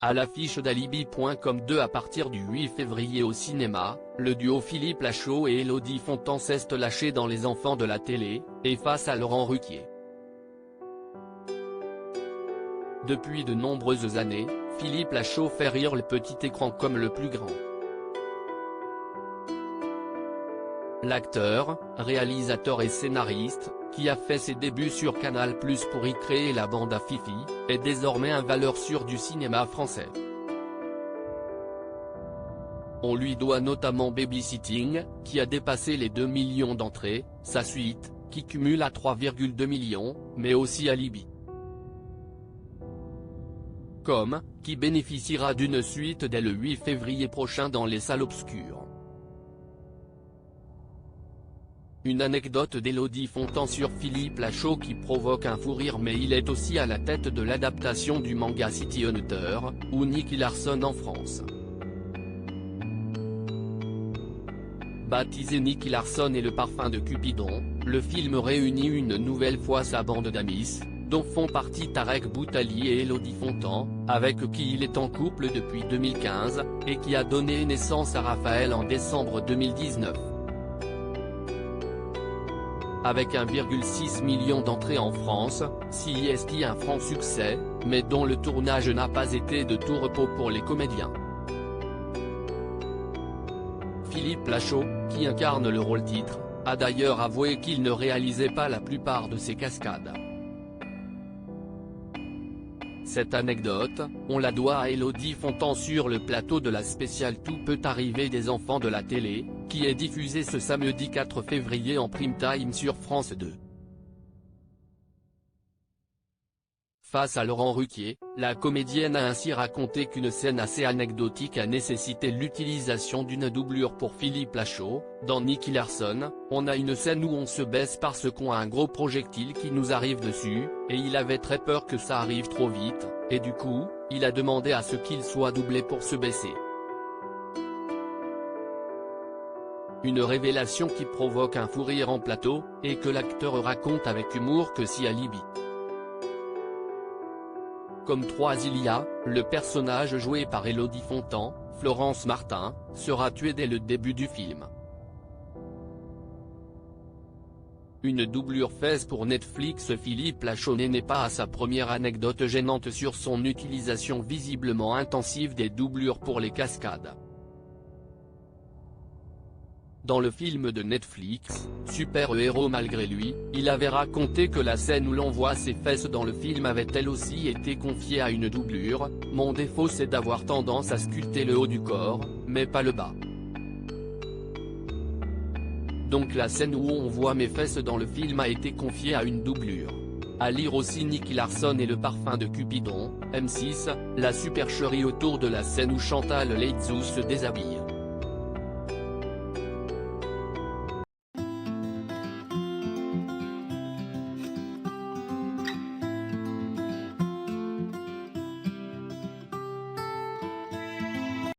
À l'affiche d'Alibi.com 2 à partir du 8 février au cinéma, le duo Philippe Lachaud et Élodie Fontan s'est lâché dans Les Enfants de la télé, et face à Laurent Ruquier. Depuis de nombreuses années, Philippe Lachaud fait rire le petit écran comme le plus grand. L'acteur, réalisateur et scénariste, qui a fait ses débuts sur Canal+ pour y créer la bande à Fifi, est désormais un valeur sûre du cinéma français. On lui doit notamment Babysitting, qui a dépassé les 2 millions d'entrées, sa suite, qui cumule à 3,2 millions, mais aussi Alibi, qui bénéficiera d'une suite dès le 8 février prochain dans les salles obscures. Une anecdote d'Élodie Fontan sur Philippe Lachaud qui provoque un fou rire, mais il est aussi à la tête de l'adaptation du manga City Hunter, ou Nicky Larson en France. Baptisé Nicky Larson et le parfum de Cupidon, le film réunit une nouvelle fois sa bande d'amis, dont font partie Tarek Boutali et Élodie Fontan, avec qui il est en couple depuis 2015, et qui a donné naissance à Raphaël en décembre 2019. Avec 1,6 million d'entrées en France, c'est un franc succès, mais dont le tournage n'a pas été de tout repos pour les comédiens. Philippe Lachaud, qui incarne le rôle-titre, a d'ailleurs avoué qu'il ne réalisait pas la plupart de ses cascades. Cette anecdote, on la doit à Élodie Fontan sur le plateau de la spéciale Tout peut arriver des enfants de la télé, qui est diffusée ce samedi 4 février en prime time sur France 2. Face à Laurent Ruquier, la comédienne a ainsi raconté qu'une scène assez anecdotique a nécessité l'utilisation d'une doublure pour Philippe Lachaud. Dans Nicky Larson, on a une scène où on se baisse parce qu'on a un gros projectile qui nous arrive dessus, et il avait très peur que ça arrive trop vite, et du coup, il a demandé à ce qu'il soit doublé pour se baisser. Une révélation qui provoque un fou rire en plateau, et que l'acteur raconte avec humour que si Alibi. Comme 3 il y a, le personnage joué par Élodie Fontan, Florence Martin, sera tué dès le début du film. Une doublure faite pour Netflix. Philippe Lachaud n'est pas à sa première anecdote gênante sur son utilisation visiblement intensive des doublures pour les cascades. Dans le film de Netflix, Super-héros malgré lui, il avait raconté que la scène où l'on voit ses fesses dans le film avait elle aussi été confiée à une doublure. Mon défaut c'est d'avoir tendance à sculpter le haut du corps, mais pas le bas. Donc la scène où on voit mes fesses dans le film a été confiée à une doublure. À lire aussi Nicky Larson et le parfum de Cupidon, M6, la supercherie autour de la scène où Chantal Laitsou se déshabille.